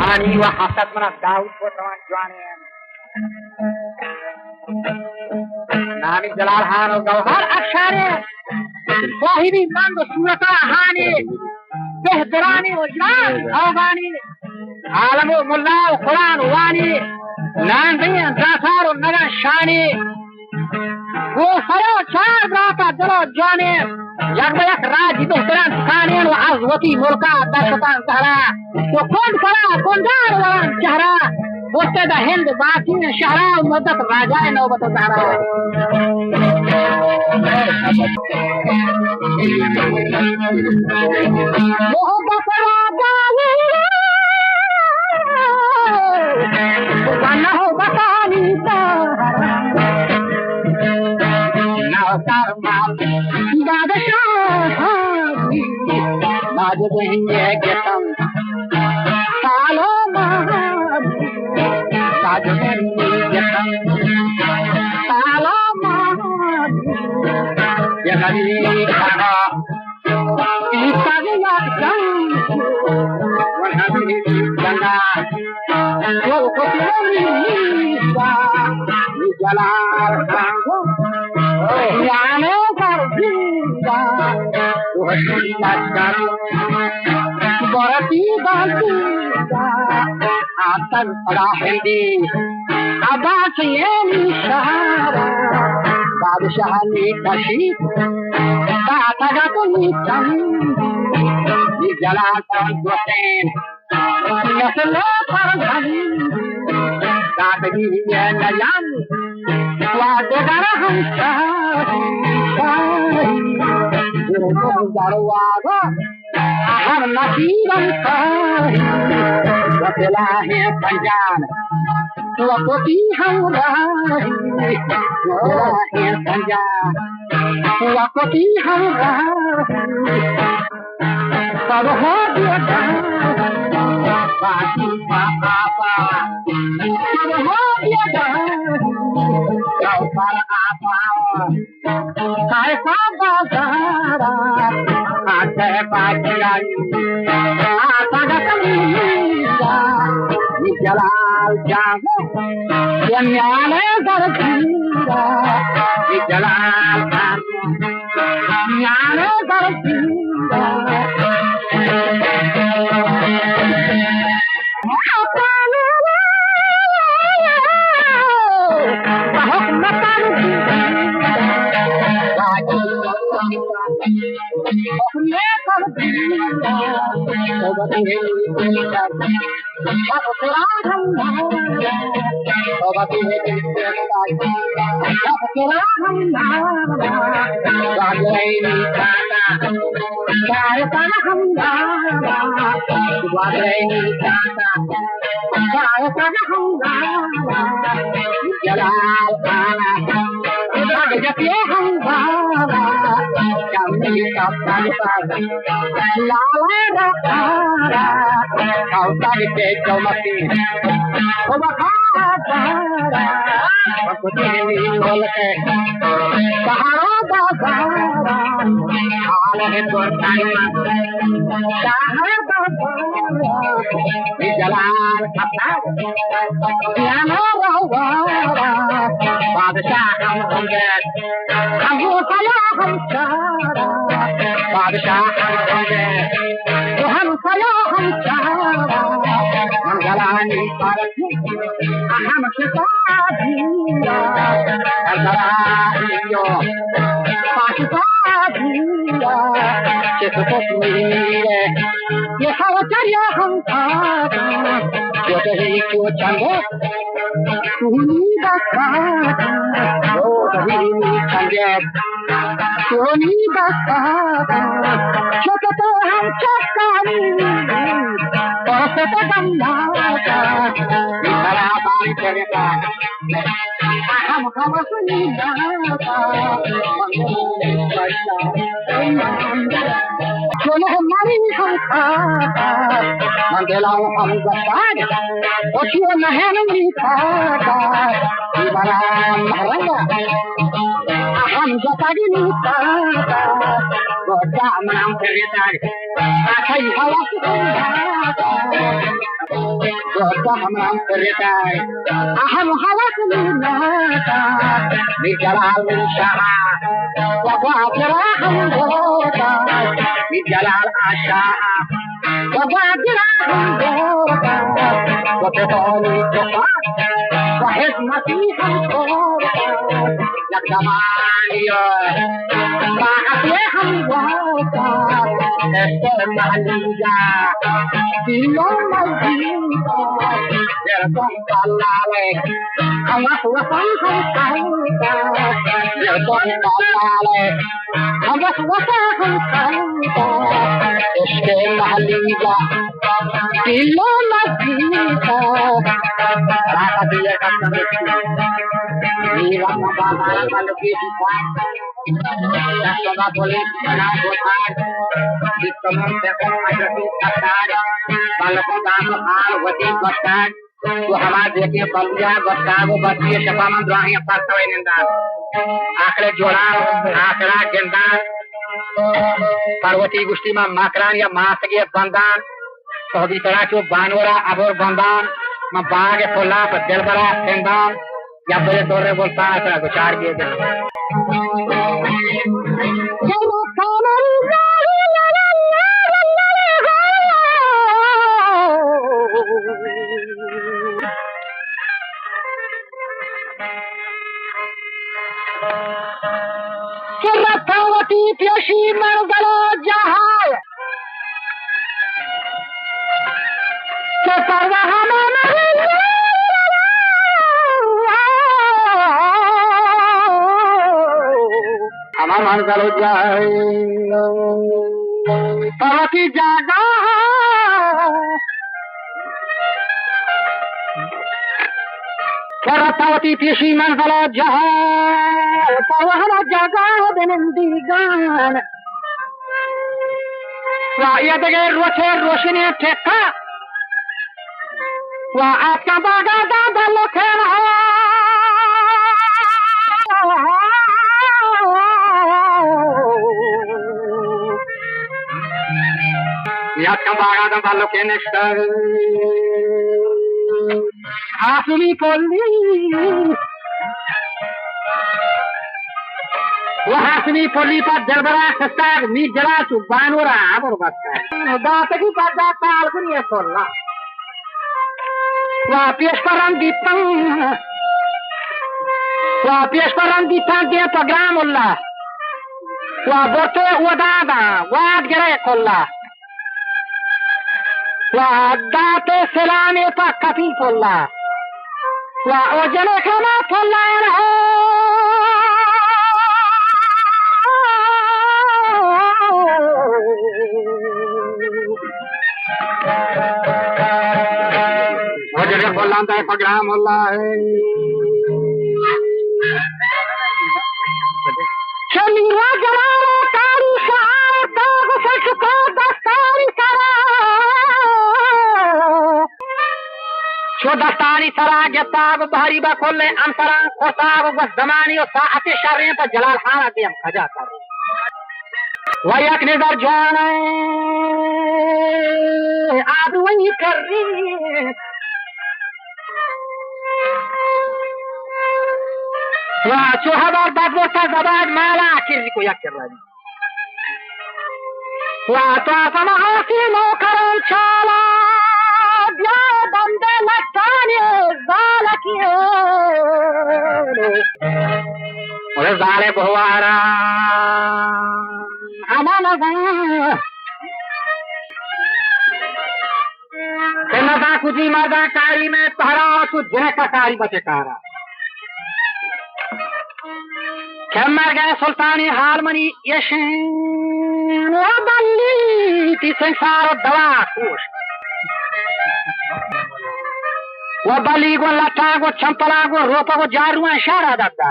روحاني وحسد من داود وطوان جوانين نامي جلال خان وجوهر أفشاني صاحبي من صورة هاني بهدراني وجلال أوغاني عالم ملا وقرآن واني ناندين داسار ونغن شاني وفرو چار براتا دلو جواني یک یک راجی بهتران خانین و عظوتی ملکا در شطان سهرا و کند فرا کندار وران چهرا مستد هند باطین شهرا و مدت راجای نوبت سهرا محبت راجای ونهو بطانی سهرا نوکر مال بادشاہ ماجد ہنگے گتم سالو ماجد ہنگے گتم سالو ماجد یہ غریب کھانا ایسا گیا جنگ ونہمی جنگا وہ کتنی نیسا جلال خانگو یعنی برزیدہ وحشیدہ برتی برزیدہ آتن پڑا ہندی عباسیانی شہرہ بادشاہ نے کشید باتگتنی چند جلال خان حسین نسل فرزند دادگی نجم وادگر ہم دروازہ ہر نصیبم وطلا ہے پنجان وقتی ہم راہی وطلا ہے پنجان وقتی ہم راہی سب ہو دیتا باقی پاپا سب ہو دیتا پر آپا کیسا بازارا آتے پاکیائی آتا گتنیزا جلال جاگو یہ نیالے درکیرا جلال جاگو نیالے درکیرا Goda manam kereta. Akai hawa Goda manam kereta. Aham hawa kunata. Bijalal shah. Wajirahum goda. Bijalal ashah. Wajirahum goda. Wajirahum goda. Wahid masiham goda. Yakdamaniya. Bahasiham goda. Esther mahliya. Silong maljiya. Yerkong kalale. Awas wasang hamsayta. Yerkong kalale. Awas wasang hamsayta. Esther mahliya. Silong maljiya. Raka diya kasamiti. Iwan mababala malukisi pa. Daswaba polis na botan. Dittamam dekong madrasi saktar. Balakong damo hal wati bastan. वो हमारे देखे बलिया बस्ताव बतिये शपामन द्वाहिया पास्तवे निंदा आखरे जोड़ा आखरा गेंदा पार्वती गुष्टी में माकरान या मासगे बंदान सौदी तरह चो बानवरा अबोर बंदान में बाग फोला पर दिलबरा सेंदान या बड़े दौरे बोलता है तरह को चार किए जाए रथावती प्यशी मंगलो जहाय के परवाहन हमार मंगलो जाय पार्वती जागा रथावती प्यशी मंगलो जहाय परवाहन जागा दिनंदीगान वायदगे रोचे रोशनी ठेका वा आपका बागा दादा लोखेन याका बागा दादा लोखेन आसुमी कोल्ली वहासनी पोली पर दरबरा खस्ताग मी जरा चु बानोरा आबर बक्का दातगी पदा ताल कुनिया सोल्ला वा पेशपरन दीपं दे प्रोग्राम उल्ला वा बोते उदादा वाद गरे कोल्ला वा दाते सलामे पा कपी कोल्ला वा ओजने खाना कोल्ला रहो वजह बोला था प्रोग्राम अल्लाह है चली जलालो तारी सहाय ताग सचको दस्तारी सरा छो दस्तारी सरा गताब भारी बा खोले अंतरा खोसाब बस जमानी और साहते शर्रे पर जलाल खाना दे हम खजा कर वयक नजर जाने आप वही कर रही वाह चौहदार बादवस्ता जबाद माला आखिर को यक कर रही वाह तो समासी नौकरों चाला ब्या बंदे लटाने जाल किए और जाले बहुआरा अमाना नदा कुजी मर्दा कारी में तहरा तू जय का कारी बचे कारा क्या मर गए सुल्तानी हारमनी यशन बल्ली ती संसार दवा खुश वो बली को लटा को चंपला को रोपा को जारुआ इशारा दत्ता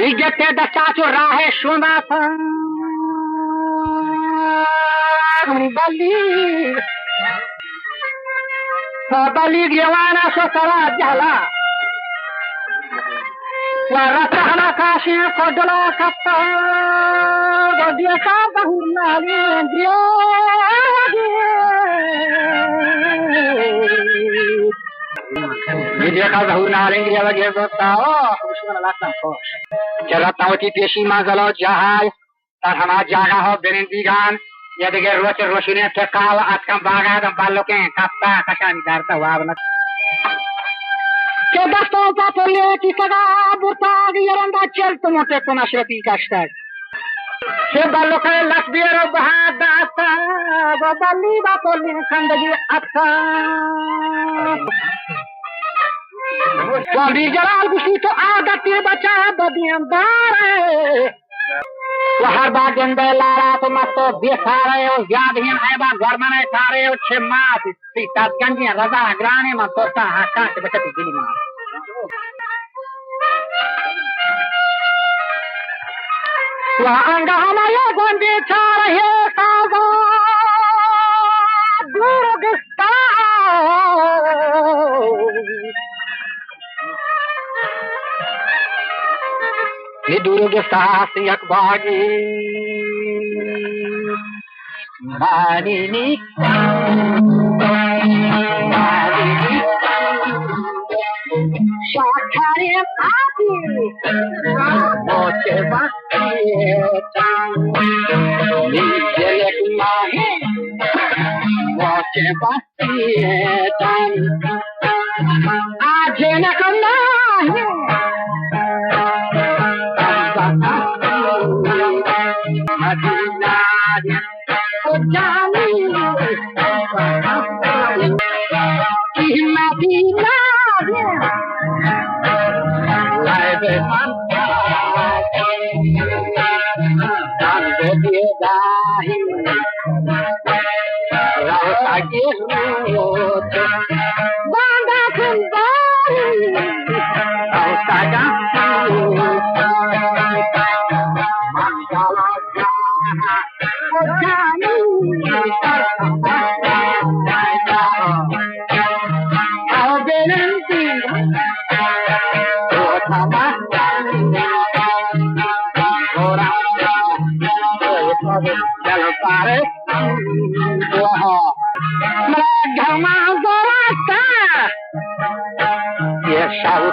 इज्जत दस्ता चो राहे शोना बली बली गिवाना सो सरा जाला ورثنا كاشين قدلا كتا وديا كابا هرنالي dia kalau naling dia lagi bertahu, mesti nak kos. Jalan tahu ti pesi masalah jahai, tar hama jaga ho benintigan, ya dege ruasnya tekal atkam baga dan baloknya kata kasan darta wabna. Coba topa pole kita buta giran da cel tomote kona shrati kashtar. Se baloknya las biaro bahada ata, babali ba pole kandagi ata. Wali jalal gusti to agati baca badiyan dare wahar bagen belara to masto bikhare o yad hin aiba garmane tare o chemat sitat ganji raza agrane ma tota hakka se bachati gili ma wa anga hamayo gondi char he kaza durgsta Hidurug sahasiyak bagi Manini Shakari Pati Moche Bhakti Nijelek Mahi Moche Bhakti Ajena Kanahi Madina, Ojani, Madina, Life is Manta, Tangodahi, Rautagi, Banda Kundari, Rautaga.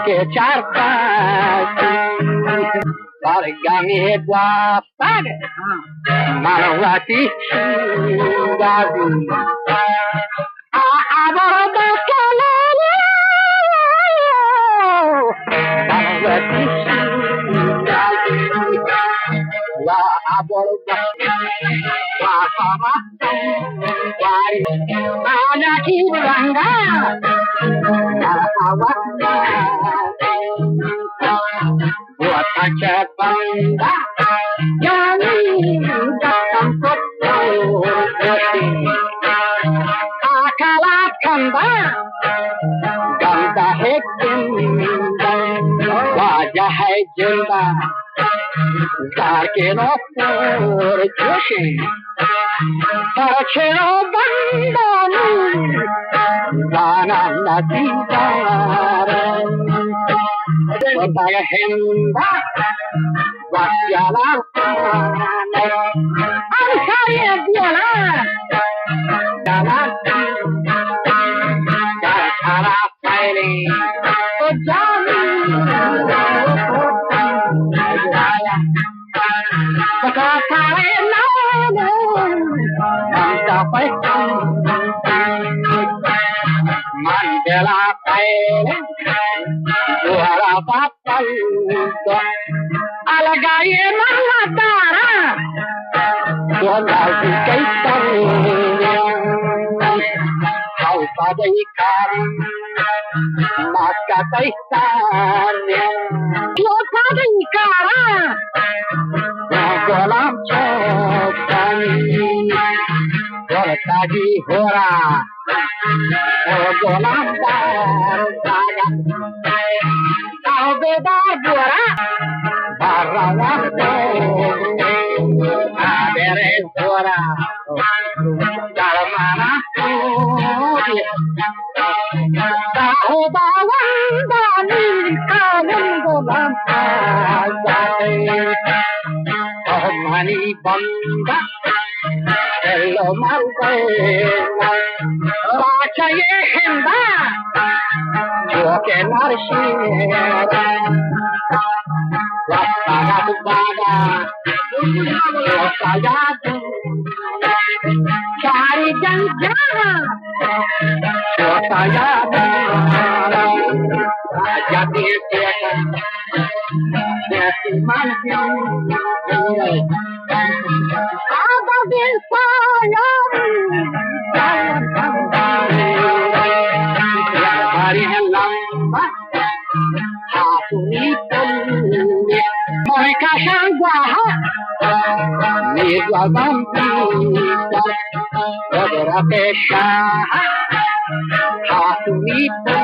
Ke charta Pargami Dwapad Marawati Gazi Abarada Kalala Marawati Gazi La Abarada Wahama Wari Anaki Ranga Awakna buat aja bangga jadi datang kotor akalakan bang ganda hekin wajah jenda darken opor joshi parcheno bandanu dana nadidara Baga hemba Wasyala Al-Kaya Biala Dalam Cara Paili Ojami Raya Pakatare Nana Sampai Mandela Paili Suara Bapak Alagaye Mahatara Suara Sikaitan Kau pada ikan Maka taitan Kau pada ikan Kolam cokan Kau tadi hora Kolam bar Kau bebas buara Barawak Adere suara Dalam mana Tahu bawang Dani Kawin dalam منی بنده دل ملبه راچه هنده جو که نرشید وقتا بادا وقتا چاری جنجا وقتا jadi apa bisa hari lama aku itu mereka sanggah ni dalam kita beberapa syah aku itu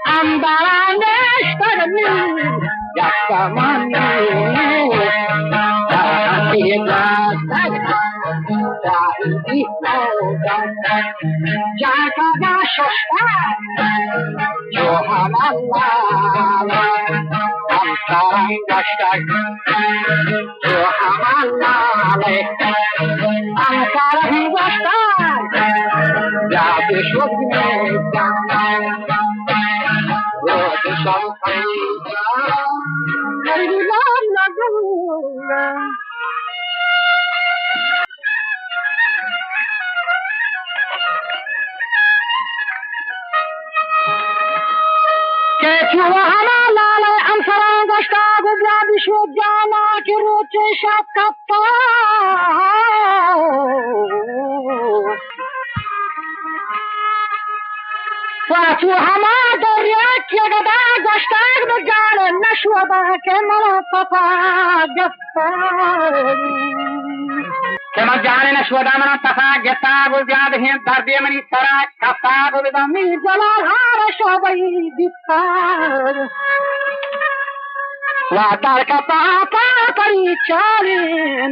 ambalannya padamu jakamani tidak dari dan jaga dasar Johanallah amsarang dasar Johanallah amsarang dasar ya besoknya Rote sampai dari dalam lagu Kecuali amsaran gashta gubya bishwajana ki roche shakapta Watu hama darya ki gada gashta bajane nashwada ke mala papa gafta Kema jane nashwada mana papa gafta gubya dehin dardi mani sara kapta gubya mi jalal hara shobai diktar Wadar kata apa tari chalin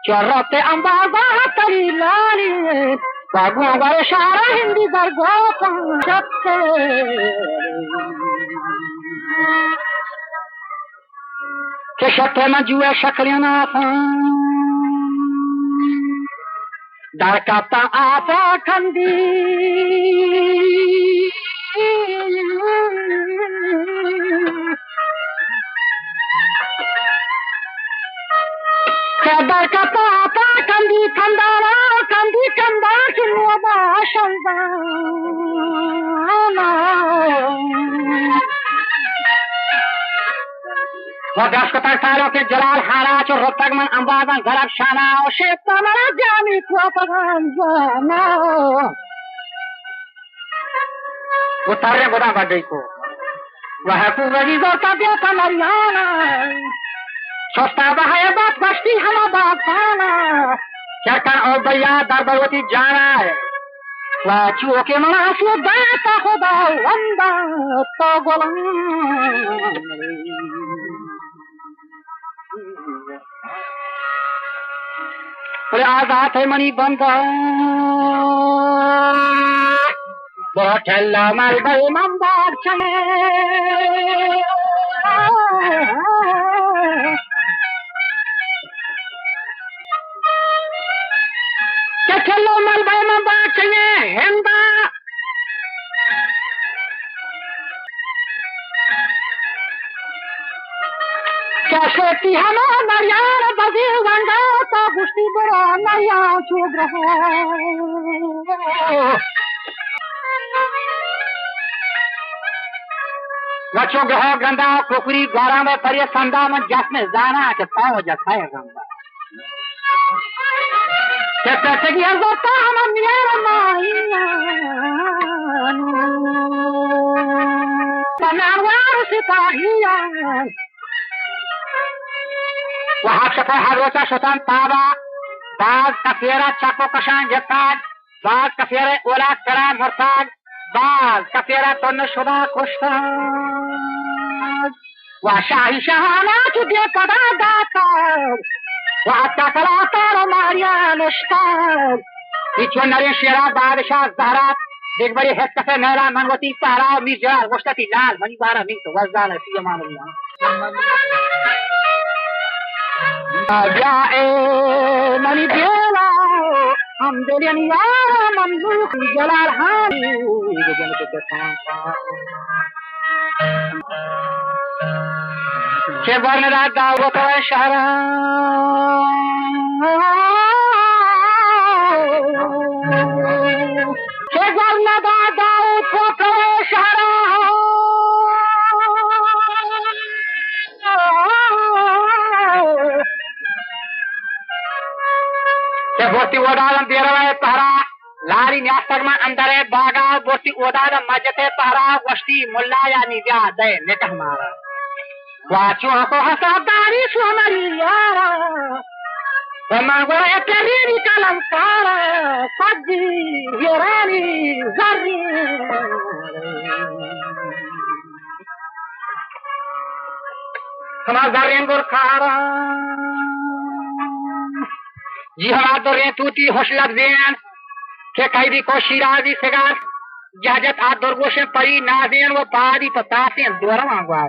Charate ambaza tari lalin Bagua gare shara hindi dargo panjatte Ke shatte majue shakliana Dar kata apa kandi Kadar kata apa kandi kandara kandi kandar semua bahasa Wadas kata karo ke jalal haraj और रोहतक में अंबाजन गरब शाना और शेता मरा जानी को पगान जाना वो तारे गोदा बड़े को वह को वही जोता दे कमरियाना सोचता है बात बस्ती हम बात पाना क्या कर और भैया दरबारवती जाना है वाचुओ के मनासु दाता खुदा वंदा तो गोलम और आजाद है मनी बंदा बोठल्ला माल बल मंदार चले चलो मल भाई में बात चाहिए हिंदा कैसे की हम नरियार बजी गंगा तो गुस्ती बड़ा नरिया चुग रहा बच्चों ग्रह गंदा कुकरी गौरा में परिय संदा में जस में जाना के पाओ जसा है गंगा कैसे की हजरता हम मेरा माइया तनावार सिपाहिया वहाँ सफा हरोचा शतान ताबा बाज कफेरा चाको कशान जताज बाज कफेरा ओला करान भरताज बाज कफेरा तन शुदा कुश्ताज वहाँ शाही शहाना तुझे कदा दाता वहाँ तकला तार मारिया नुश्ताज इचो नरे शेरा बादशाह जहरा देख बड़ी हेत कफे नैरा मनवती पहरा मीर वस्तती लाल मनी बारा मीर तो वजदान है सीमान جائے منی دیوا ہم دلین یا مملوک جلال ہانی جنت کے سانپا کہ ورنہ دعوت شہرہ کہ ورنہ دعوت شہرہ बोटी ओडाल देरवाए पहरा लारी न्यास्तगमन अंदर है बागा बोटी ओडाल मजते पहरा वस्ती मुल्ला या निजा दे निकह मारा वाचो को हसादारी सोमरी यारा तमगो एकरीनी कलम कारा सजी हिरानी जरी समाज दरेन गोर खारा जी हमार तो रे तूती होशलक देन के कैदी को शिराजी सेगार जहजत आ दुर्गोशे परी नादेन वो पादी पतासे दोरवा गवा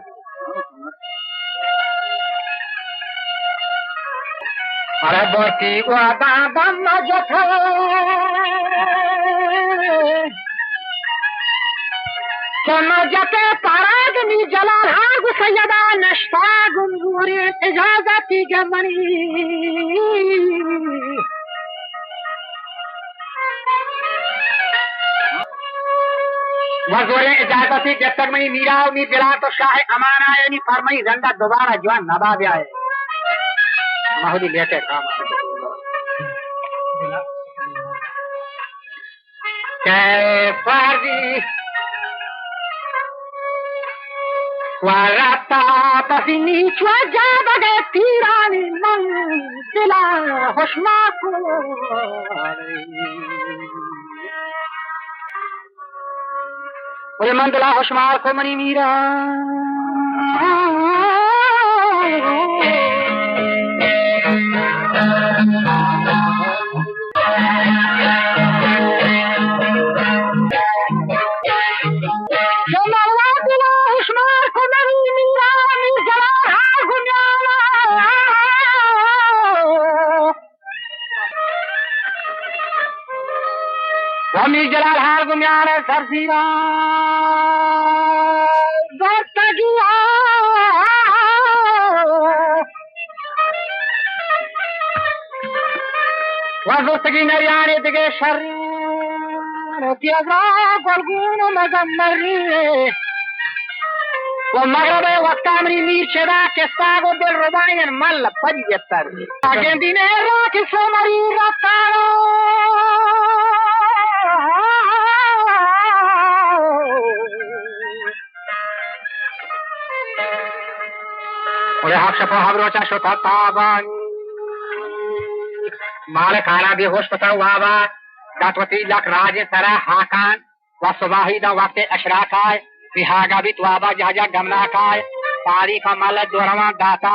अरे बोती वादा बम जथे जते परागनी जलाल हाग सैयदा नश्ता गुंगूरी इजाजती जमनी वजोरे इजाजती जब तक मैं मीरा उम्मीद दिला तो शाह अमाना यानी फरमाई जिंदा दोबारा जवान नवाब आए महदी लेटे काम के फर्जी warata basini chwaja bage tirani mandila hoshmako oye mandila hoshmako mani mira Wami jalal har gumyane sarsira zartagiya wazurtagi nariyane dige sharri tiyaza golgun magamari ومغرب وقتامري مير شدا كستاغو بالرباين مال پدي جتر اگين دين راك سومري رفتارو और हाथ शफा हाबरोचा शोता ताबान माल खाना भी होश पता वावा दातवती लक राज सरा हाकान वसवाही दा वक्त अशराकाय बिहागा भी त्वाबा जहाजा गमना काय पारी का माल दोरवा दाता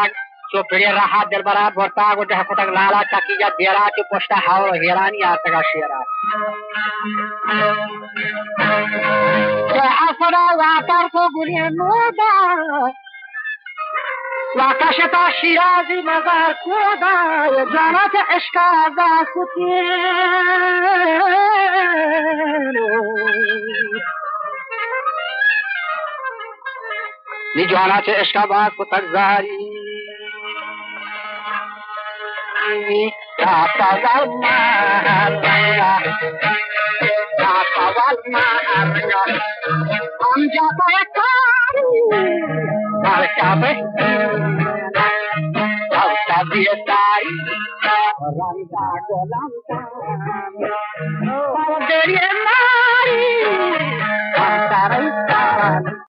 जो पिड़े रहा दिलबरा बोरता गो जहकुतक लाला चकीजा देरा जो पोस्टा हाव हेरानी आतगा शेरा के असरा वाकर को गुरिया नोदा वाकशता शिराजी मजार कोदा जाना के इश्का दा कुती नी जाना चे इश्का बात को तकजारी कापवाल मारंगा हम जाता है कारी और कापे अब तभी तारी रंगा गोलंगा